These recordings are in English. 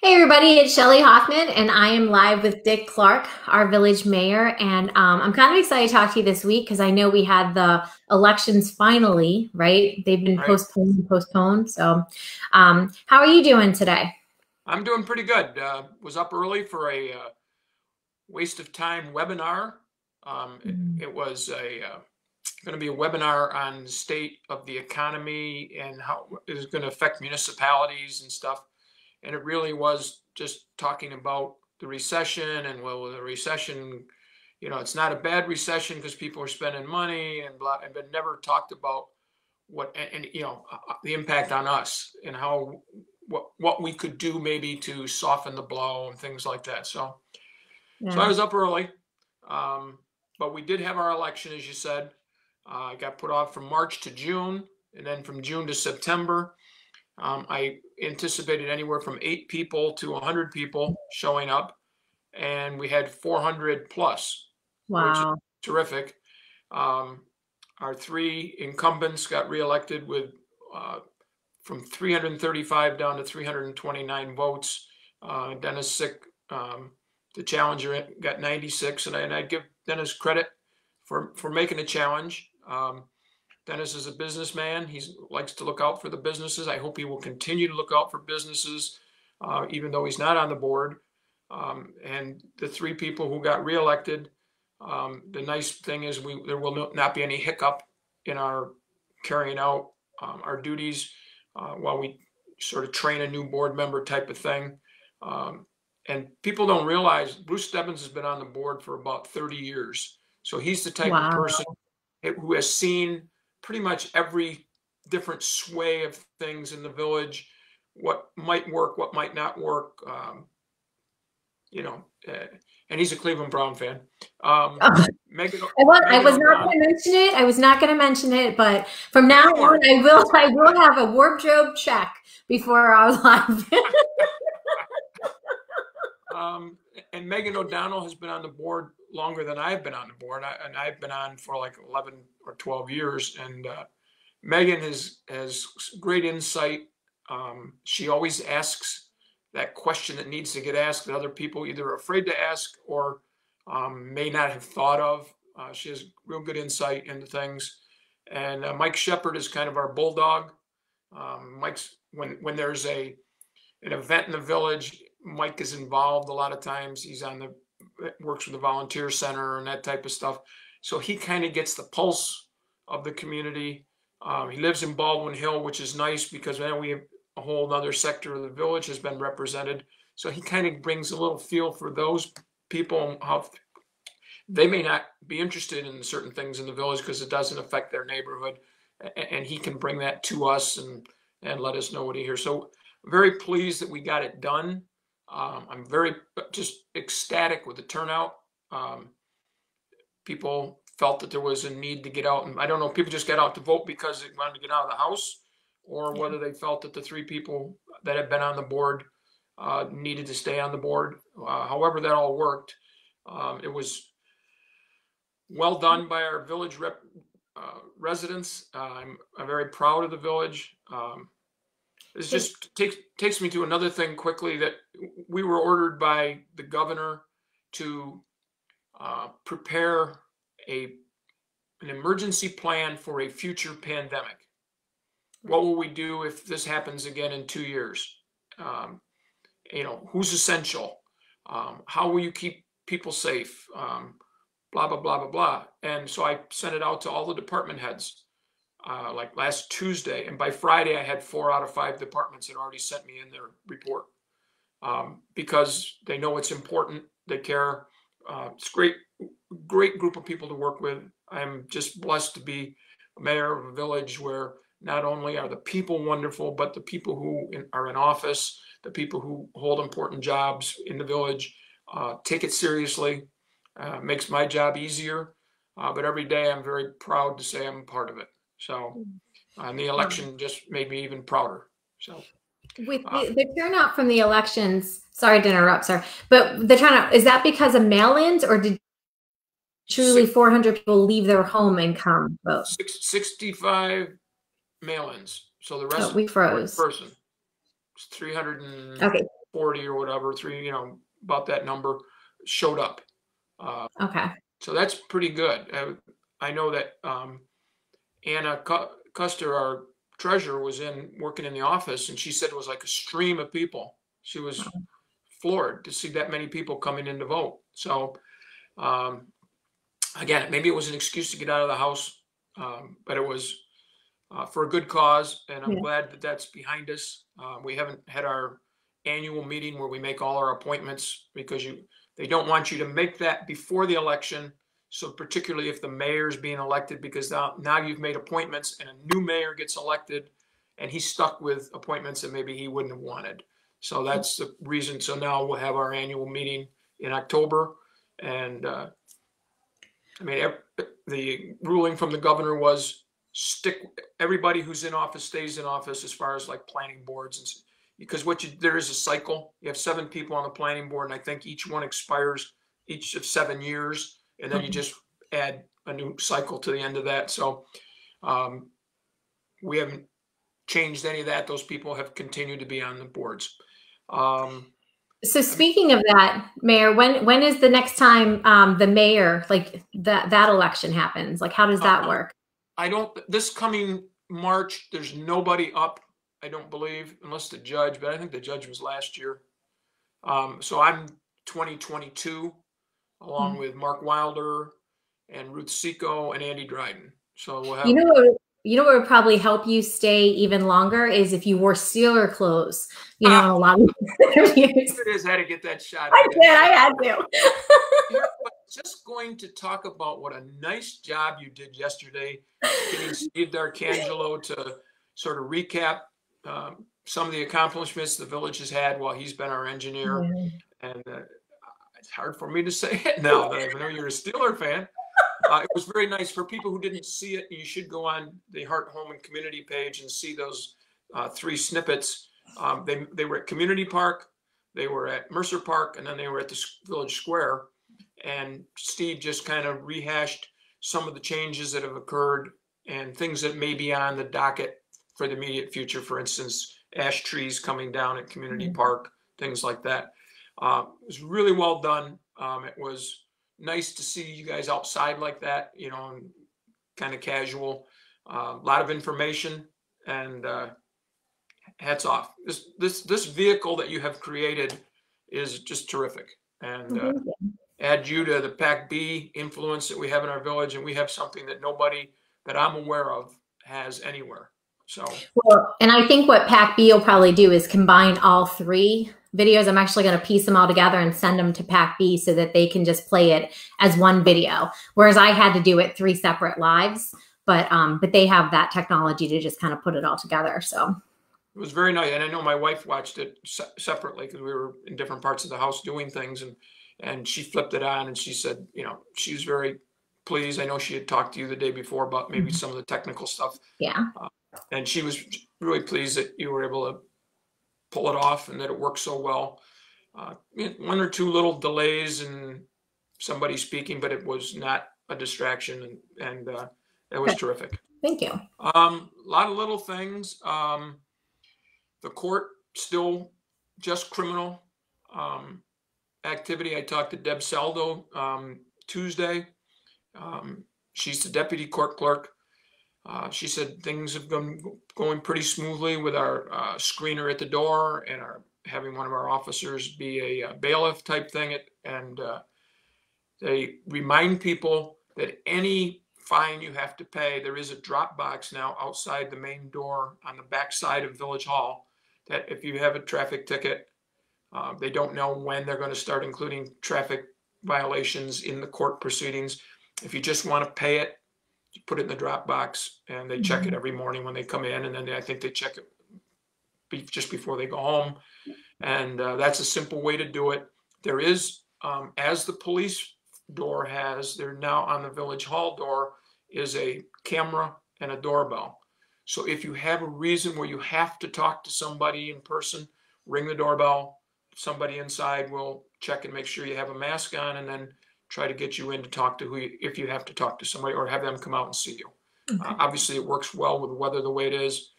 Hey everybody, it's Shelly Hoffman, and I am live with Dick Clarke, our village mayor. And I'm kind of excited to talk to you this week because I know we had the elections finally, right? They've been Right. postponed and postponed. So, how are you doing today? I'm doing pretty good. Was up early for a waste of time webinar. It was going to be a webinar on the state of the economy and how it is going to affect municipalities and stuff. And it really was just talking about the recession and well, the recession, it's not a bad recession because people are spending money and blah, but never talked about what and the impact on us and how what we could do maybe to soften the blow and things like that. So I Yeah. was up early, but we did have our election, as you said. I got put off from March to June, and then from June to September. I anticipated anywhere from 8 people to 100 people showing up, and we had 400 plus, which is Wow. terrific. Um, our three incumbents got reelected with from 335 down to 329 votes. Dennis Sick, the challenger, got 96, and I'd give Dennis credit for making a challenge. Dennis is a businessman. He likes to look out for the businesses. I hope he will continue to look out for businesses, even though he's not on the board. And the three people who got reelected, the nice thing is there will not be any hiccup in our carrying out our duties while we sort of train a new board member type of thing. And people don't realize Bruce Stebbins has been on the board for about 30 years. So he's the type of Wow. person who has seen pretty much every different sway of things in the village, what might work, what might not work. You know, uh, and he's a Cleveland Brown fan. Megan, I Megan was not O'Donnell. going to mention it. I was not going to mention it, but from now Don't on, worry. I will have a wardrobe check before I was live. Um, and Megan O'Donnell has been on the board longer than I've been on the board, and I've been on for like 11 or 12 years. And Megan has great insight. She always asks that question that needs to get asked that other people either are afraid to ask or may not have thought of. She has real good insight into things. And Mike Shepard is kind of our bulldog. Mike's when there's an event in the village, Mike is involved a lot of times. He's on the works with the volunteer center and that type of stuff. So he kind of gets the pulse of the community. He lives in Baldwin Hill, which is nice because then we have a whole other sector of the village has been represented. So he kind of brings a little feel for those people and how they may not be interested in certain things in the village because it doesn't affect their neighborhood. And he can bring that to us and let us know what he hears. So very pleased that we got it done. I'm very just ecstatic with the turnout. Um, People felt that there was a need to get out, and I don't know if people just got out to vote because they wanted to get out of the house, or Yeah. whether they felt that the three people that had been on the board needed to stay on the board. However, that all worked. It was well done by our village residents. I'm very proud of the village. This just takes me to another thing quickly that we were ordered by the governor to prepare a an emergency plan for a future pandemic. What will we do if this happens again in 2 years? Um, who's essential? How will you keep people safe? Blah blah blah blah blah. And so I sent it out to all the department heads like last Tuesday, and by Friday I had 4 out of 5 departments that already sent me in their report because they know it's important. They care. It's great group of people to work with. I'm just blessed to be a mayor of a village where not only are the people wonderful, but the people who are in office, the people who hold important jobs in the village, take it seriously. Makes my job easier, but every day I'm very proud to say I'm part of it. So, and the election just made me even prouder. So, With uh, the turnout from the elections, sorry to interrupt, sir, but the turnout, is that because of mail-ins or did truly six, 400 people leave their home and come vote? 65 mail-ins. So the Oh, rest we were in froze. person. 340 or whatever, about that number showed up. Okay. So that's pretty good. I know that Anna Custer, our treasurer, was working in the office, and she said it was like a stream of people. She was floored to see that many people coming in to vote. So again, maybe it was an excuse to get out of the house, but it was for a good cause, and I'm glad that that's behind us. We haven't had our annual meeting where we make all our appointments, because they don't want you to make that before the election. So particularly if the mayor's being elected, because now you've made appointments and a new mayor gets elected and he's stuck with appointments that maybe he wouldn't have wanted. So that's the reason. So now we'll have our annual meeting in October. And I mean, the ruling from the governor was everybody who's in office stays in office, as far as like planning boards, and because there is a cycle. You have 7 people on the planning board, and I think each one expires each of 7 years, and then you just add a new cycle to the end of that. So we haven't changed any of that. Those people have continued to be on the boards. So speaking of that, Mayor, when is the next time the mayor, like that election happens? Like, how does that work? This coming March, there's nobody up, I don't believe, unless the judge, but I think the judge was last year. So I'm 2022, along with Mark Wilder and Ruth Seco and Andy Dryden. So we'll have. You know what would probably help you stay even longer is if you wore Steeler clothes. You know, a lot of interviews. It is. I had to get that shot. I had to. Just going to talk about what a nice job you did yesterday, getting Steve D'Arcangelo to sort of recap some of the accomplishments the village has had while he's been our engineer. And it's hard for me to say it now that I know you're a Steeler fan. It was very nice. For people who didn't see it, you should go on the Heart, Home, and Community page and see those 3 snippets. They were at Community Park, they were at Mercer Park, and then they were at the Village Square. And Steve just kind of rehashed some of the changes that have occurred and things that may be on the docket for the immediate future. For instance, ash trees coming down at Community Park, things like that. It was really well done. It was nice to see you guys outside like that, and kind of casual. A lot of information, and hats off. This vehicle that you have created is just terrific, and add you to the Pac B influence that we have in our village, and we have something that nobody that I'm aware of has anywhere. So, well, and I think what Pac B will probably do is combine all 3 videos. I'm actually going to piece them all together and send them to Pac B so that they can just play it as one video. Whereas I had to do it 3 separate lives, but they have that technology to just kind of put it all together. So it was very nice. And I know my wife watched it separately because we were in different parts of the house doing things, and she flipped it on and she said, she was very pleased. I know she had talked to you the day before about maybe some of the technical stuff. Yeah. And she was really pleased that you were able to pull it off and that it worked so well. 1 or 2 little delays in somebody speaking, but it was not a distraction, and it was terrific. Thank you. A lot of little things. The court still just criminal activity. I talked to Deb Saldo Tuesday. She's the deputy court clerk. She said things have been going pretty smoothly with our screener at the door and having one of our officers be a bailiff type thing. And they remind people that any fine you have to pay, there is a drop box now outside the main door on the back side of Village Hall, that if you have a traffic ticket, they don't know when they're going to start including traffic violations in the court proceedings. If you just want to pay it, you put it in the drop box, and they check it every morning when they come in, and then I think they check it just before they go home. And that's a simple way to do it. There is, as the police door has, they're now on the Village Hall door, is a camera and a doorbell. So if you have a reason where you have to talk to somebody in person, ring the doorbell. Somebody inside will check and make sure you have a mask on, and then try to get you in to talk to if you have to talk to somebody, or have them come out and see you. Okay. Obviously, it works well with the weather the way it is.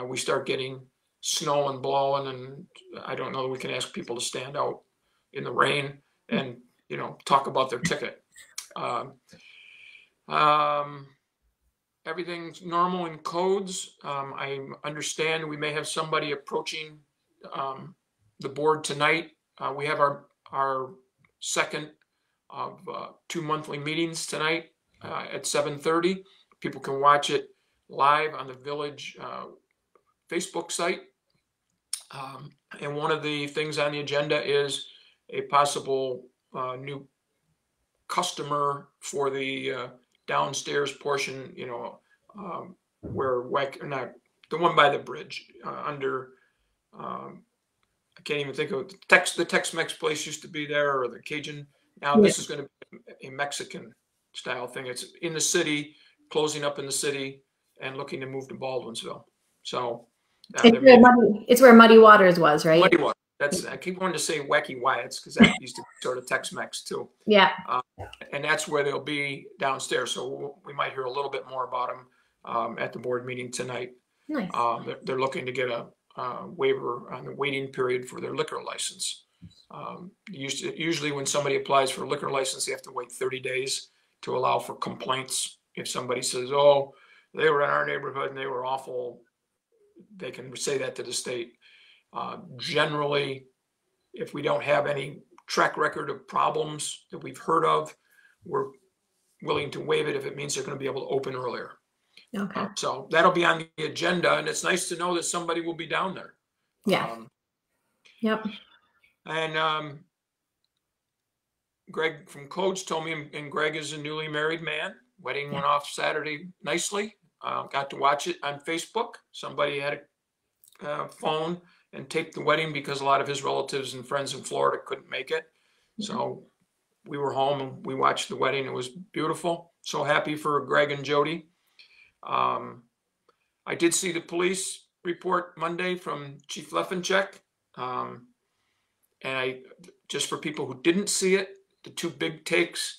We start getting snowing, blowing, and I don't know that we can ask people to stand out in the rain and, you know, talk about their ticket. Everything's normal in codes. I understand we may have somebody approaching the board tonight. We have our second of 2 monthly meetings tonight at 7:30. People can watch it live on the Village Facebook site. And one of the things on the agenda is a possible new customer for the downstairs portion, you know, where not the one by the bridge under. I can't even think of the Tex-Mex place used to be there, or the Cajun. Now this is going to be a Mexican style thing. It's in the city, closing up in the city, and looking to move to Baldwinsville. So it's where Muddy Waters was, right? Muddy Waters. I keep wanting to say Wacky Wyatt's because that used to be sort of Tex-Mex too. Yeah. And that's where they'll be downstairs. So we might hear a little bit more about them at the board meeting tonight. Nice. They're looking to get a waiver on the waiting period for their liquor license. Usually when somebody applies for a liquor license, they have to wait 30 days to allow for complaints. If somebody says, oh, they were in our neighborhood and they were awful, they can say that to the state. Generally, if we don't have any track record of problems that we've heard of, we're willing to waive it if it means they're going to be able to open earlier. Okay. So that'll be on the agenda, and it's nice to know that somebody will be down there. Yeah. Yep. And Greg from Codes told me, and Greg is a newly married man. Wedding went off Saturday nicely. Got to watch it on Facebook. Somebody had a phone and taped the wedding because a lot of his relatives and friends in Florida couldn't make it. So we were home and we watched the wedding. It was beautiful. So happy for Greg and Jody. I did see the police report Monday from Chief Leffencheck. And just for people who didn't see it, the two big takes,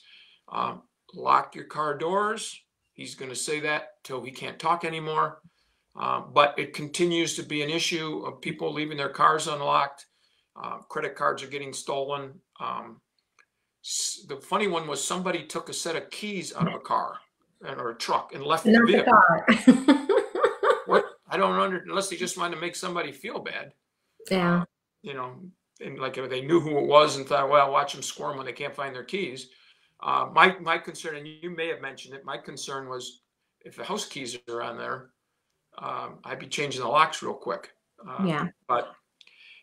lock your car doors. He's going to say that till he can't talk anymore. But it continues to be an issue of people leaving their cars unlocked. Credit cards are getting stolen. The funny one was somebody took a set of keys out of a car or a truck and left the vehicle. What? I don't understand, unless they just wanted to make somebody feel bad. Yeah. You know, and like if they knew who it was and thought, well, watch them squirm when they can't find their keys. My concern, and you may have mentioned it, my concern was if the house keys are on there, I'd be changing the locks real quick. Yeah.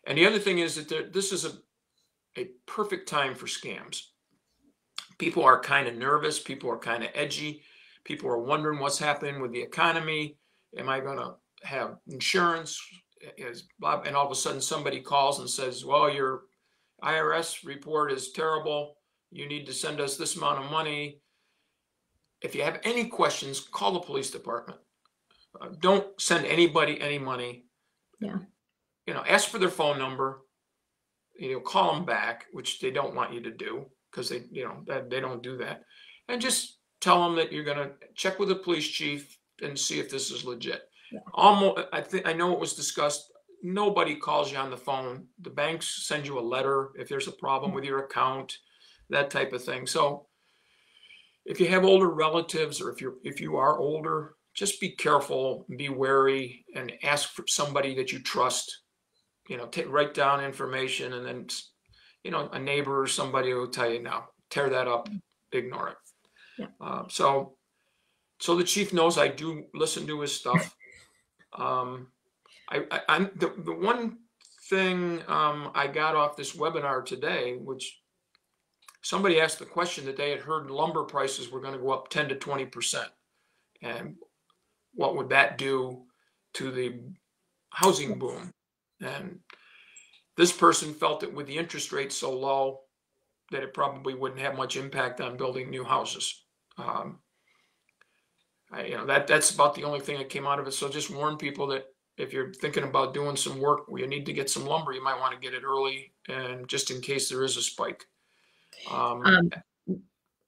And the other thing is that this is a perfect time for scams. People are kind of nervous. People are kind of edgy. People are wondering what's happening with the economy. Am I going to have insurance? And all of a sudden somebody calls and says, well, your IRS report is terrible. You need to send us this amount of money. If you have any questions, call the police department. Don't send anybody any money. Yeah. You know, ask for their phone number. You know, call them back, which they don't want you to do because they don't do that. And just tell them that you're going to check with the police chief and see if this is legit. Yeah. I know it was discussed. Nobody calls you on the phone. The banks send you a letter if there's a problem with your account, that type of thing. So if you have older relatives, or if you are older, just be careful, be wary, and ask for somebody that you trust. You know, write down information, and then, you know, a neighbor or somebody will tell you, no, tear that up, ignore it. Yeah. So the chief knows I do listen to his stuff. The one thing I got off this webinar today, which somebody asked the question that they had heard lumber prices were going to go up 10 to 20%. And what would that do to the housing boom? And this person felt that with the interest rates so low that it probably wouldn't have much impact on building new houses. That's about the only thing that came out of it. So just warn people that if you're thinking about doing some work where you need to get some lumber, you might want to get it early, and just in case there is a spike.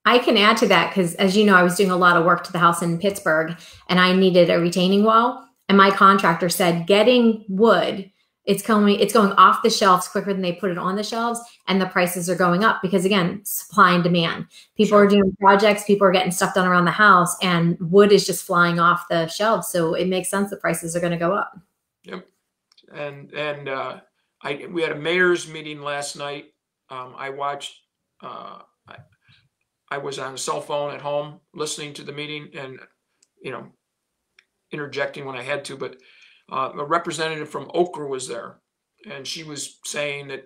I can add to that because, as you know, I was doing a lot of work to the house in Pittsburgh, and I needed a retaining wall. And my contractor said getting wood, it's going off the shelves quicker than they put it on the shelves, and the prices are going up because, again, supply and demand. People are doing projects, people are getting stuff done around the house, and wood is just flying off the shelves. So it makes sense the prices are going to go up. Yep. And we had a mayor's meeting last night. I watched. I was on a cell phone at home listening to the meeting, and interjecting when I had to. But a representative from Okra was there, and she was saying that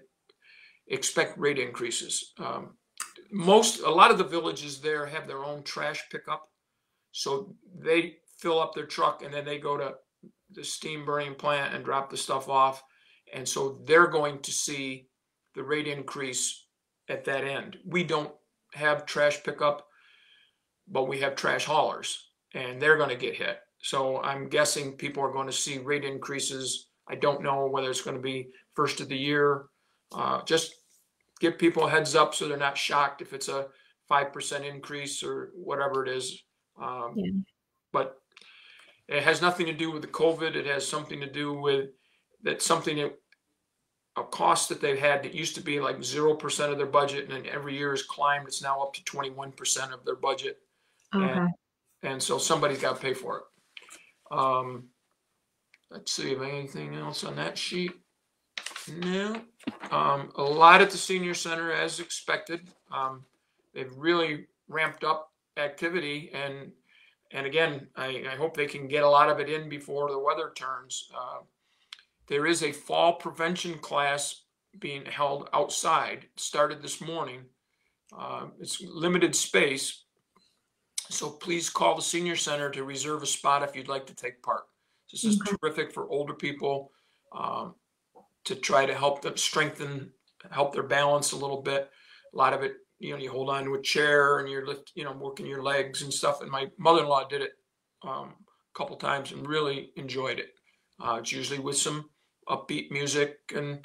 expect rate increases. A lot of the villages there have their own trash pickup, so they fill up their truck and then they go to the steam burning plant and drop the stuff off, and so they're going to see the rate increase at that end. We don't have trash pickup, but we have trash haulers, and they're going to get hit. So I'm guessing people are going to see rate increases. I don't know whether it's going to be first of the year. Just give people a heads up so they're not shocked if it's a 5% increase or whatever it is. But it has nothing to do with the COVID. It has something to do with a cost that they've had that used to be like 0% of their budget, and then every year has climbed. It's now up to 21% of their budget. Okay. And so somebody's got to pay for it. Let's see if anything else on that sheet. No. A lot at the senior center as expected. They've really ramped up activity, and again, I hope they can get a lot of it in before the weather turns. There is a fall prevention class being held outside. It started this morning. It's limited space, so please call the senior center to reserve a spot if you'd like to take part. This is terrific for older people to try to help them help their balance a little bit. A lot of it, you hold on to a chair and you're working your legs and stuff. And my mother-in-law did it a couple times and really enjoyed it. It's usually with some upbeat music and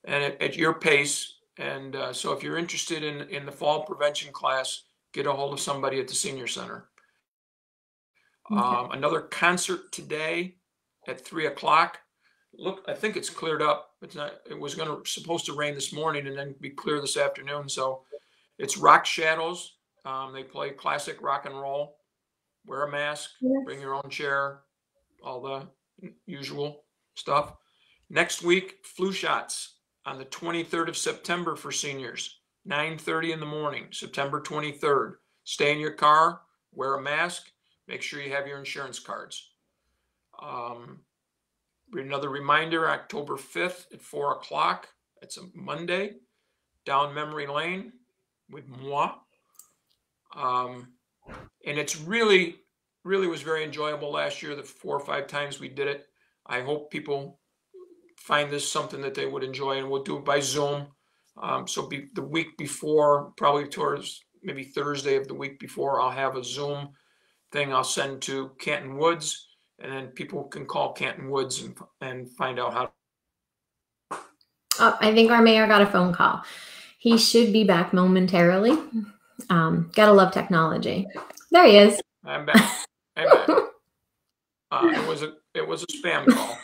at your pace. And so if you're interested in the fall prevention class, get a hold of somebody at the senior center. Another concert today at 3:00. Look, I think it's cleared up. It's not. It was supposed to rain this morning and then be clear this afternoon. So it's Rock Shadows. They play classic rock and roll. Wear a mask. Bring your own chair. All the usual stuff. Next week, flu shots on the 23rd of September for seniors. 9:30 in the morning, September 23rd. Stay in your car. Wear a mask. Make sure you have your insurance cards. Another reminder, October 5th at 4:00. It's a Monday, down memory lane with moi. And it's really was very enjoyable last year, the 4 or 5 times we did it. I hope people find this something that they would enjoy, and we'll do it by Zoom. So the week before, probably towards maybe Thursday of the week before, I'll have a Zoom thing I'll send to Canton Woods, and then people can call Canton Woods and find out how. Oh, I think our mayor got a phone call. He should be back momentarily. Gotta love technology. There he is. I'm back. It was a spam call.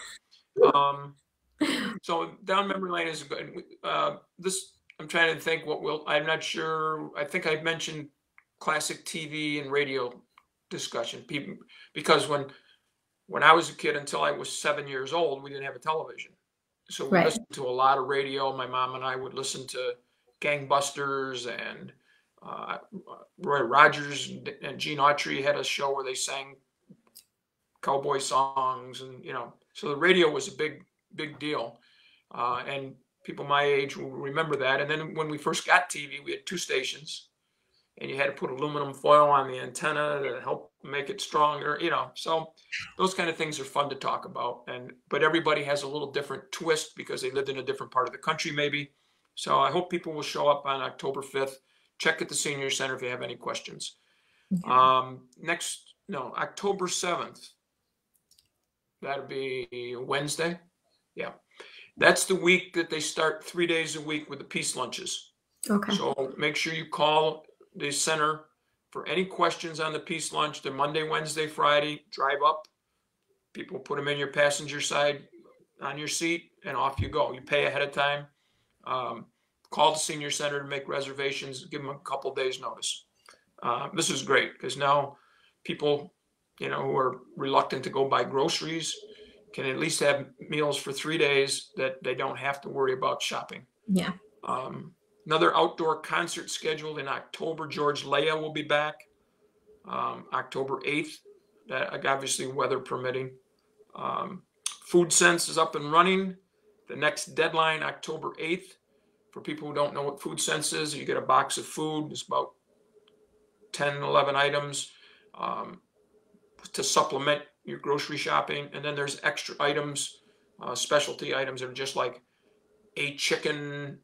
So down memory lane is good. I'm trying to think I'm not sure. I think I mentioned classic TV and radio discussion. Because when I was a kid, until I was 7 years old, we didn't have a television. So we listened to a lot of radio. My mom and I would listen to Gangbusters and Roy Rogers and Gene Autry had a show where they sang cowboy songs, and so the radio was a big deal, and people my age will remember that. And then when we first got TV, we had 2 stations, and you had to put aluminum foil on the antenna to help make it stronger. So those kind of things are fun to talk about, but everybody has a little different twist because they lived in a different part of the country maybe. So I hope people will show up on October 5th. Check at the senior center if you have any questions. October 7th. That'll be Wednesday. Yeah. That's the week that they start 3 days a week with the peace lunches. Okay. So make sure you call the center for any questions on the peace lunch. They're Monday, Wednesday, Friday. Drive up, People put them in your passenger side on your seat, and off you go. You pay ahead of time. Call the senior center to make reservations. Give them a couple days notice. This is great because now people, who are reluctant to go buy groceries can at least have meals for 3 days that they don't have to worry about shopping. Yeah. Another outdoor concert scheduled in October. George Leah will be back October 8th. That obviously weather permitting. Food Sense is up and running. The next deadline, October 8th. For people who don't know what Food Sense is, you get a box of food. It's about 10, 11 items to supplement your grocery shopping. And then there's extra items, specialty items that are just like a chicken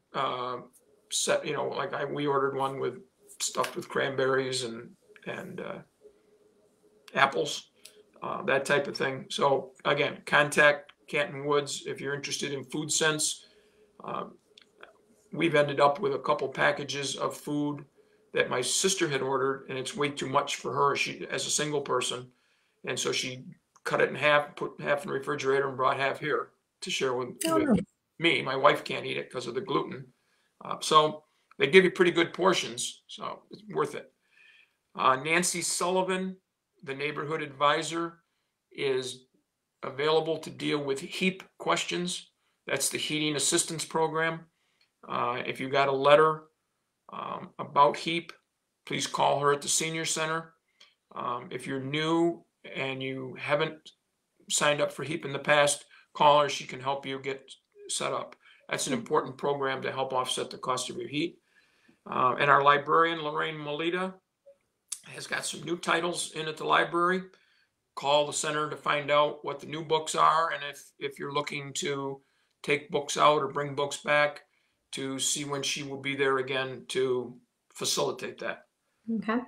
set, we ordered one with stuffed with cranberries and apples, that type of thing. So again, contact Canton Woods if you're interested in Food Sense. We've ended up with a couple packages of food that my sister had ordered, and it's way too much for her. She, as a single person, and so she cut it in half, put half in the refrigerator, and brought half here to share with me. My wife can't eat it because of the gluten. So they give you pretty good portions, so it's worth it. Nancy Sullivan, the neighborhood advisor, is available to deal with HEAP questions. That's the Heating Assistance Program. If you got a letter about HEAP, please call her at the Senior Center. If you're new and you haven't signed up for HEAP in the past, call her. She can help you get set up. That's an important program to help offset the cost of your heat. And our librarian, Lorraine Melita, has got some new titles in at the library. Call the center to find out what the new books are, and if you're looking to take books out or bring books back, to see when she will be there again to facilitate that. Okay.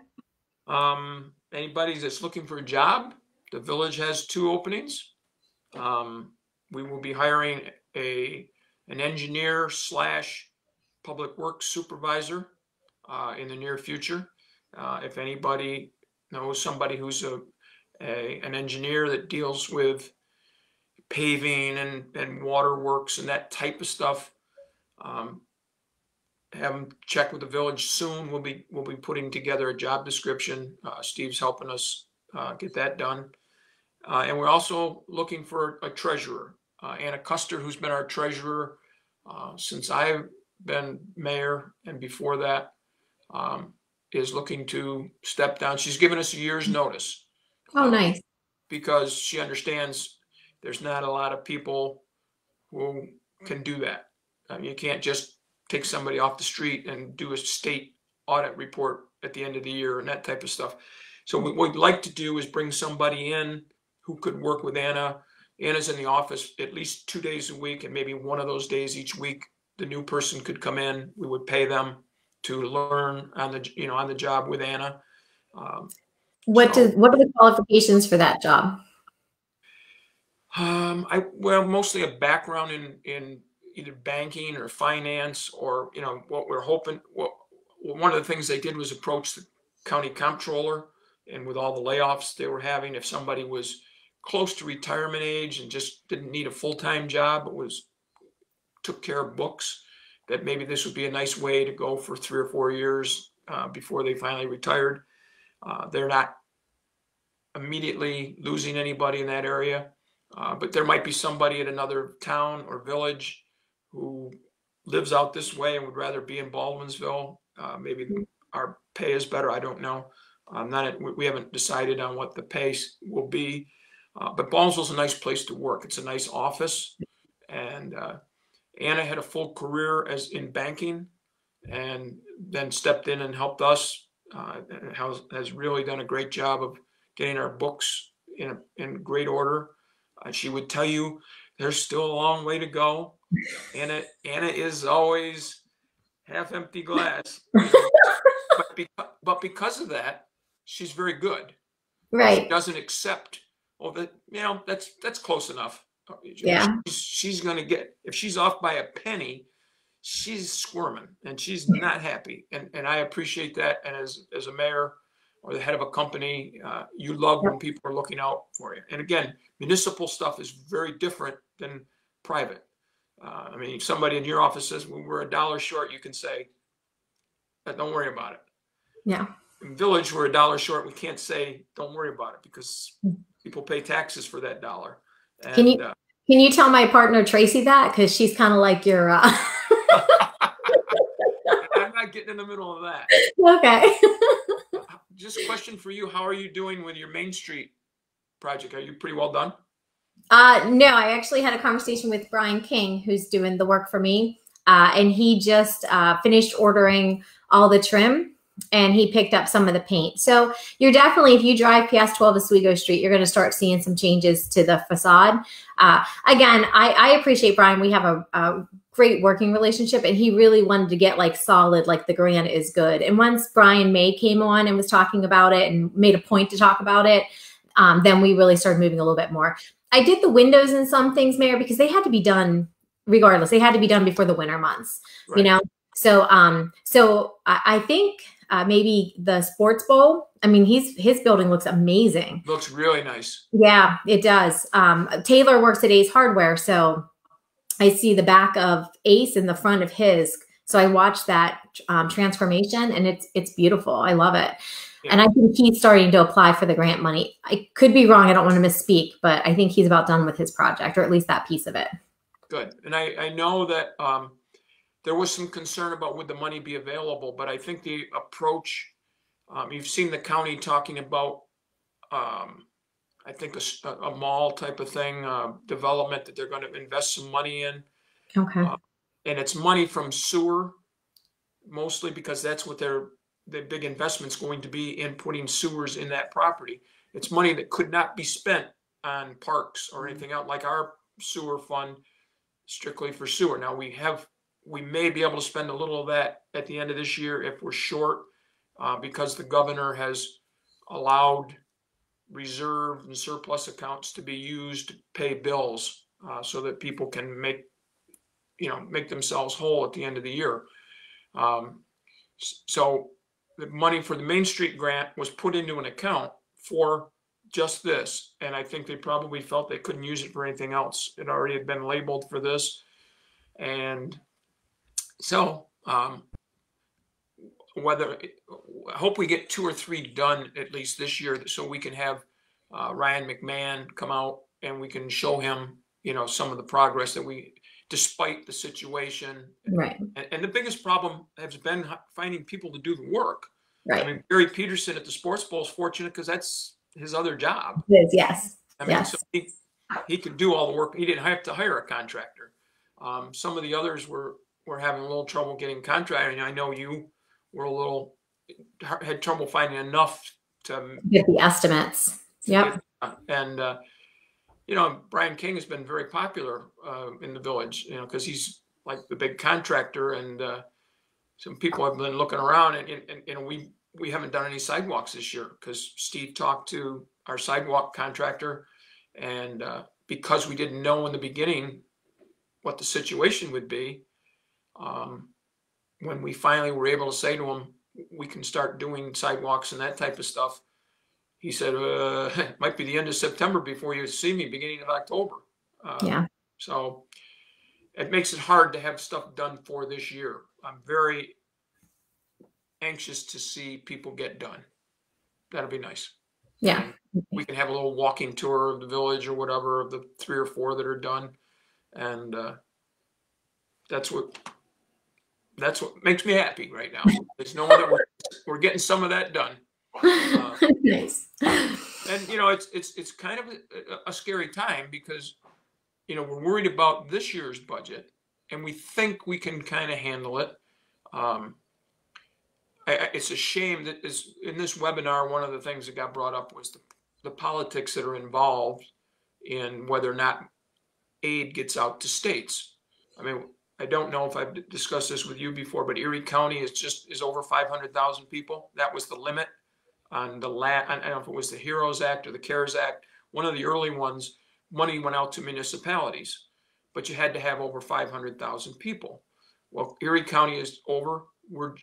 Anybody that's looking for a job, the village has 2 openings. We will be hiring an engineer / public works supervisor in the near future. If anybody knows somebody who's an engineer that deals with paving and waterworks and that type of stuff, have them check with the village soon. We'll be putting together a job description. Steve's helping us get that done. And we're also looking for a treasurer. Anna Custer, who's been our treasurer since I've been mayor and before that, is looking to step down. She's given us a year's notice. Oh, nice. Because she understands there's not a lot of people who can do that. You can't just take somebody off the street and do a state audit report at the end of the year and that type of stuff. So what we'd like to do is bring somebody in who could work with Anna. Anna's in the office at least 2 days a week, and maybe one of those days each week, the new person could come in. We would pay them to learn on the job with Anna. What are the qualifications for that job? Mostly a background in either banking or finance, or what we're hoping. One of the things they did was approach the county comptroller, and with all the layoffs they were having, if somebody was close to retirement age and just didn't need a full-time job, but took care of books, that maybe this would be a nice way to go for 3 or 4 years before they finally retired. They're not immediately losing anybody in that area, but there might be somebody at another town or village who lives out this way and would rather be in Baldwinsville. Maybe our pay is better. I don't know. We haven't decided on what the pay will be, but Baldwinsville's a nice place to work. It's a nice office, and Anna had a full career in banking, and then stepped in and helped us. Has really done a great job of getting our books in great order. She would tell you there's still a long way to go. Anna is always half empty glass, but because of that, she's very good. Right. She doesn't accept, that's close enough. Yeah. She's going to get, if she's off by a penny, she's squirming and she's not happy. And I appreciate that. And as a mayor, or the head of a company, you love when people are looking out for you. And again, municipal stuff is very different than private. I mean, if somebody in your office says, well, we're $1 short, you can say, don't worry about it. Yeah. In Village, we're $1 short. We can't say, don't worry about it, because people pay taxes for that dollar. And, can you tell my partner Tracy that? Because she's kind of like your. I'm not getting in the middle of that. Okay. Just a question for you. How are you doing with your Main Street project? Are you pretty well done? No, I actually had a conversation with Brian King, who's doing the work for me. And he just finished ordering all the trim, and he picked up some of the paint. So you're definitely, if you drive past 12 Oswego Street, you're going to start seeing some changes to the facade. Again, I appreciate Brian. We have a great working relationship, and he really wanted to get like solid, like the grant is good. And once Brian May came on and was talking about it and made a point to talk about it, then we really started moving a little bit more. I did the windows and some things, Mayor, because they had to be done regardless. They had to be done before the winter months, right. You know? So, so I think maybe the sports bowl, I mean, his building looks amazing. Looks really nice. Yeah, it does. Taylor works at Ace Hardware. So I see the back of Ace in the front of his. So I watched that transformation, and it's beautiful. I love it. Yeah. And I think he's starting to apply for the grant money. I could be wrong. I don't want to misspeak, but I think he's about done with his project, or at least that piece of it. Good. And I know that there was some concern about would the money be available, but I think the approach, you've seen the county talking about, I think a mall type of thing, development that they're going to invest some money in. Okay. And it's money from sewer, mostly, because that's what the big investment's going to be, in putting sewers in that property. It's money that could not be spent on parks or anything else, like our sewer fund, strictly for sewer. Now we may be able to spend a little of that at the end of this year if we're short, because the governor has allowed reserve and surplus accounts to be used to pay bills, so that people can make themselves whole at the end of the year. So the money for the Main Street grant was put into an account for just this. And I think they probably felt they couldn't use it for anything else. It already had been labeled for this. And so I hope we get 2 or 3 done at least this year, so we can have Ryan McMahon come out and we can show him, some of the progress that despite the situation. Right. And the biggest problem has been finding people to do the work. Right. I mean, Barry Peterson at the Sports Bowl is fortunate because that's his other job. It is, yes. I mean, yes. So he could do all the work. He didn't have to hire a contractor. Some of the others were having a little trouble getting contracting. I know you were had trouble finding enough to get the estimates. Yep. And Brian King has been very popular in the Village, because he's like the big contractor, and some people have been looking around, and we haven't done any sidewalks this year because Steve talked to our sidewalk contractor, and because we didn't know in the beginning what the situation would be, when we finally were able to say to him, we can start doing sidewalks and that type of stuff, he said, it might be the end of September before you see me, beginning of October. Yeah. So it makes it hard to have stuff done for this year. I'm very anxious to see people get done. That'll be nice. Yeah. And we can have a little walking tour of the village or whatever, of the 3 or 4 that are done. And that's what makes me happy right now. It's knowing that we're getting some of that done. Nice. And it's kind of a scary time because we're worried about this year's budget, and we think we can kind of handle it. It's a shame that in this webinar, one of the things that got brought up was the politics that are involved in whether or not aid gets out to states. I mean, I don't know if I've discussed this with you before, but Erie County is over 500,000 people. That was the limit on I don't know if it was the HEROES Act or the CARES Act. One of the early ones, money went out to municipalities, but you had to have over 500,000 people. Well, Erie County is over. We're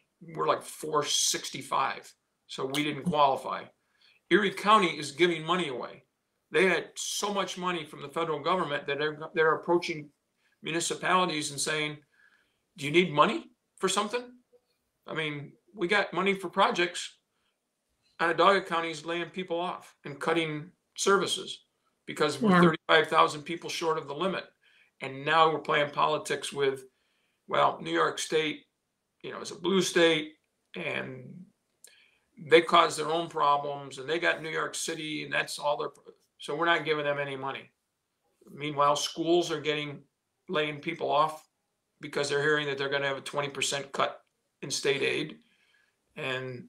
like 465. so we didn't qualify. Erie County is giving money away. They had so much money from the federal government that they're approaching municipalities and saying, do you need money for something? I mean, we got money for projects. Onondaga County is laying people off and cutting services because we're 35,000 people short of the limit. And now we're playing politics with, well, New York State, is a blue state, and they caused their own problems, and they got New York City, and that's all so we're not giving them any money. Meanwhile, schools are laying people off because they're hearing that they're going to have a 20% cut in state aid, and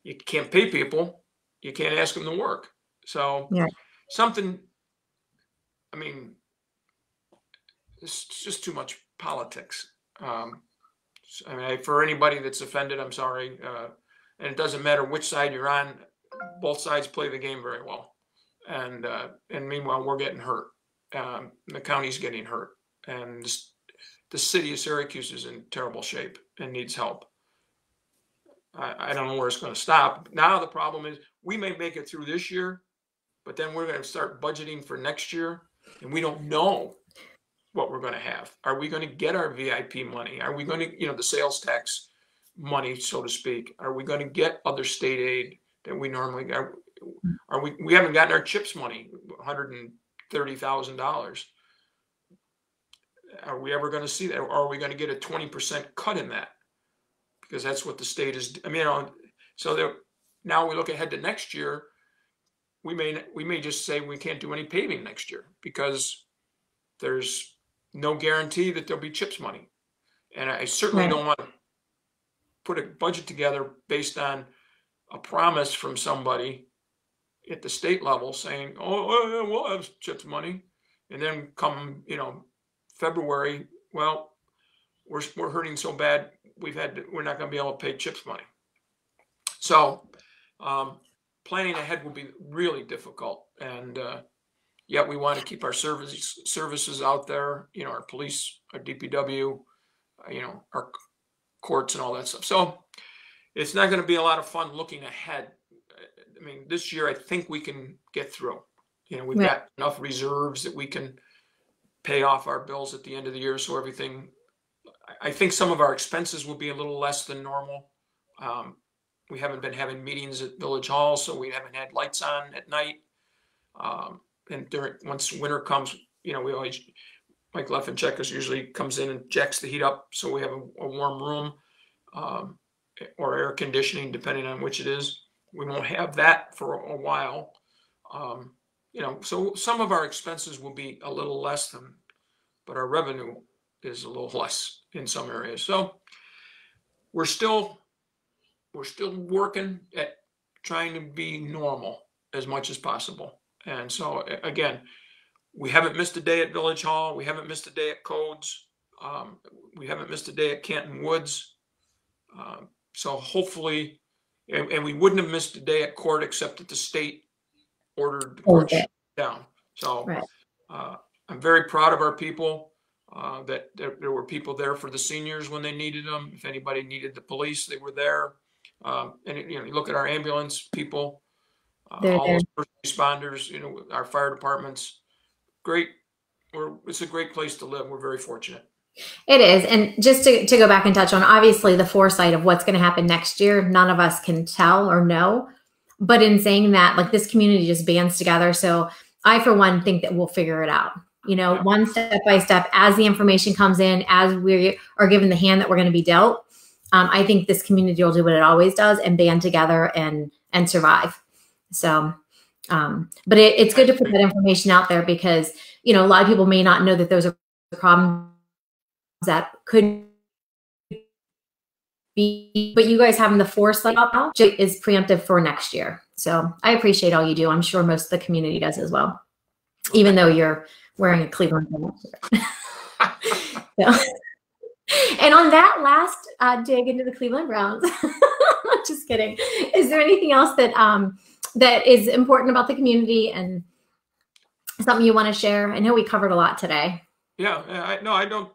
you can't pay people. You can't ask them to work. So something, I mean, it's just too much politics. I mean, for anybody that's offended, I'm sorry. And it doesn't matter which side you're on. Both sides play the game very well. And meanwhile, we're getting hurt. The county's getting hurt. And the city of Syracuse is in terrible shape and needs help. I don't know where it's going to stop. Now the problem is we may make it through this year, but then we're going to start budgeting for next year, and we don't know what we're going to have. Are we going to get our VIP money? Are we going to, the sales tax money, so to speak? Are we going to get other state aid that we normally get? We haven't gotten our CHIPS money, $130,000. Are we ever going to see that? Or are we going to get a 20% cut in that? Because that's what the state is. I mean, so now we look ahead to next year. We may just say we can't do any paving next year because there's no guarantee that there'll be CHIPS money. And I certainly don't want to put a budget together based on a promise from somebody at the state level saying, oh, we'll have CHIPS money. And then come, February, well, we're hurting so bad, we're not going to be able to pay CHIPS money. So planning ahead will be really difficult. And yet we want to keep our services out there, our police, our DPW, our courts and all that stuff. So it's not going to be a lot of fun looking ahead. I mean, this year, I think we can get through. We've got enough reserves that we can pay off our bills at the end of the year. So I think some of our expenses will be a little less than normal. We haven't been having meetings at Village Hall, so we haven't had lights on at night. And once winter comes, we always, Mike Leffencheckers usually comes in and jacks the heat up, so we have a warm room or air conditioning, depending on which it is. We won't have that for a while. So some of our expenses will be a little less but our revenue is a little less in some areas. So we're still working at trying to be normal as much as possible. And so again, we haven't missed a day at Village Hall. We haven't missed a day at Codes. We haven't missed a day at Canton Woods. So hopefully, and we wouldn't have missed a day at court except that the state ordered the court down. So I'm very proud of our people, that there were people there for the seniors when they needed them. If anybody needed the police, they were there. And you look at our ambulance people, all those first responders, our fire departments. Great. It's a great place to live. We're very fortunate. It is. And just to go back and touch on, obviously, the foresight of what's going to happen next year, none of us can tell or know. But in saying that, this community just bands together. So I, for one, think that we'll figure it out. One step by step, as the information comes in, as we are given the hand that we're going to be dealt. I think this community will do what it always does and band together and survive. So, but it's good to put that information out there because, a lot of people may not know that those are problems that could be, but you guys having the foresight is preemptive for next year. So I appreciate all you do. I'm sure most of the community does as well, even though you're wearing a Cleveland shirt. So. And on that last dig into the Cleveland Browns, just kidding. Is there anything else that that is important about the community and something you want to share? I know we covered a lot today. Yeah, I don't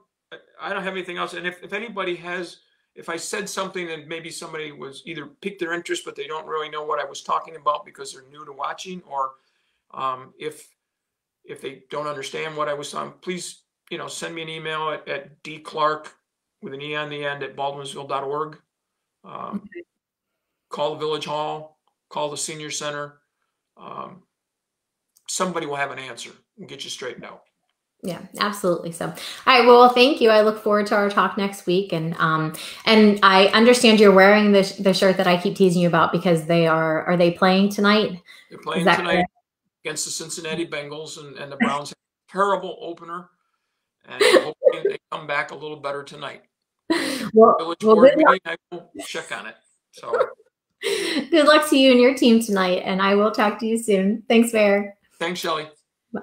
have anything else. And if anybody has if I said something that maybe somebody was either piqued their interest, but they don't really know what I was talking about because they're new to watching, or if they don't understand what I was talking, please, send me an email at dclarke with an E on the end at baldwinsville.org. Call the Village Hall, call the Senior Center. Somebody will have an answer and get you straightened out. Yeah, absolutely. So, all right. Well, thank you. I look forward to our talk next week. And I understand you're wearing the shirt that I keep teasing you about because are they playing tonight? They're playing tonight against the Cincinnati Bengals, and the Browns have a terrible opener, and hopefully they come back a little better tonight. Well, Village board meeting, I will check on it. So good luck to you and your team tonight, and I will talk to you soon. Thanks, Bear. Thanks, Shelley. Bye.